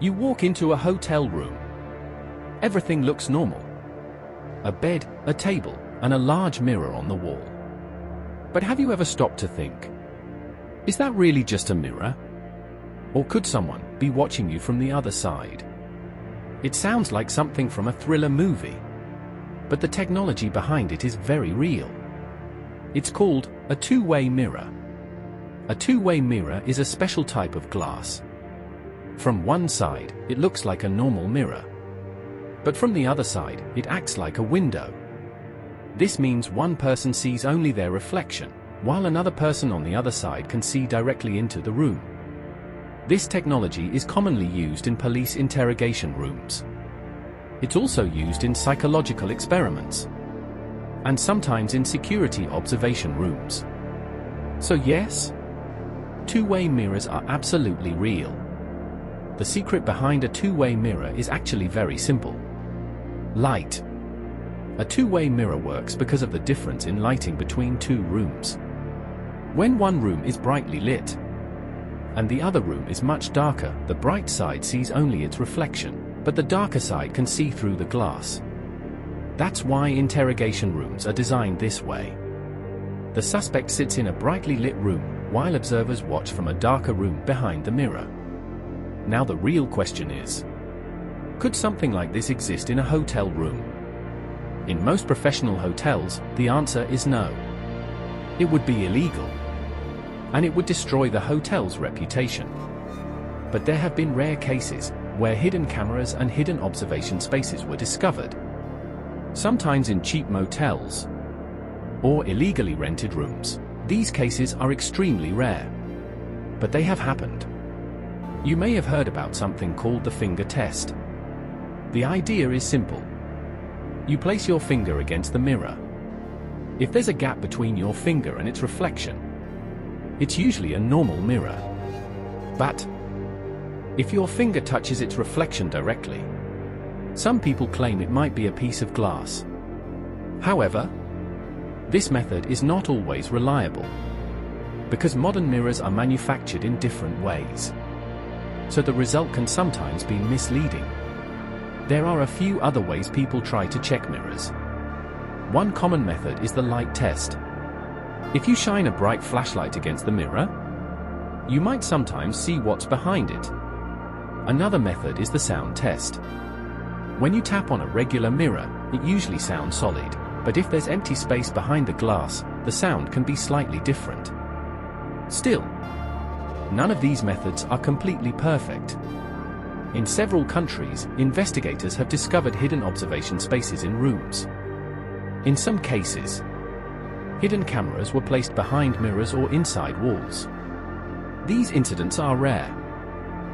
You walk into a hotel room. Everything looks normal. A bed, a table, and a large mirror on the wall. But have you ever stopped to think, is that really just a mirror? Or could someone be watching you from the other side? It sounds like something from a thriller movie, but the technology behind it is very real. It's called a two-way mirror. A two-way mirror is a special type of glass. From one side, it looks like a normal mirror. But from the other side, it acts like a window. This means one person sees only their reflection, while another person on the other side can see directly into the room. This technology is commonly used in police interrogation rooms. It's also used in psychological experiments, and sometimes in security observation rooms. So yes, two-way mirrors are absolutely real. The secret behind a two-way mirror is actually very simple. Light. A two-way mirror works because of the difference in lighting between two rooms. When one room is brightly lit, and the other room is much darker, the bright side sees only its reflection, but the darker side can see through the glass. That's why interrogation rooms are designed this way. The suspect sits in a brightly lit room, while observers watch from a darker room behind the mirror. Now the real question is, could something like this exist in a hotel room? In most professional hotels, the answer is no. It would be illegal, and it would destroy the hotel's reputation. But there have been rare cases where hidden cameras and hidden observation spaces were discovered. Sometimes in cheap motels or illegally rented rooms. These cases are extremely rare, but they have happened. You may have heard about something called the finger test. The idea is simple. You place your finger against the mirror. If there's a gap between your finger and its reflection, it's usually a normal mirror. But if your finger touches its reflection directly, some people claim it might be a piece of glass. However, this method is not always reliable, because modern mirrors are manufactured in different ways. So the result can sometimes be misleading. There are a few other ways people try to check mirrors. One common method is the light test. If you shine a bright flashlight against the mirror, you might sometimes see what's behind it. Another method is the sound test. When you tap on a regular mirror, it usually sounds solid, but if there's empty space behind the glass, the sound can be slightly different. Still, none of these methods are completely perfect. In several countries, investigators have discovered hidden observation spaces in rooms. In some cases, hidden cameras were placed behind mirrors or inside walls. These incidents are rare,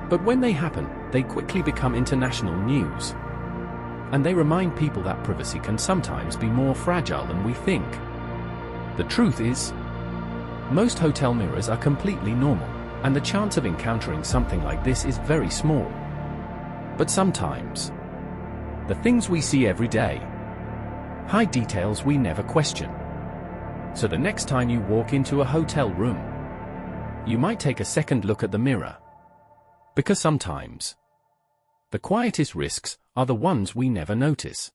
but when they happen, they quickly become international news. And they remind people that privacy can sometimes be more fragile than we think. The truth is, most hotel mirrors are completely normal, and the chance of encountering something like this is very small. But sometimes, the things we see every day hide details we never question. So the next time you walk into a hotel room, you might take a second look at the mirror. Because sometimes, the quietest risks are the ones we never notice.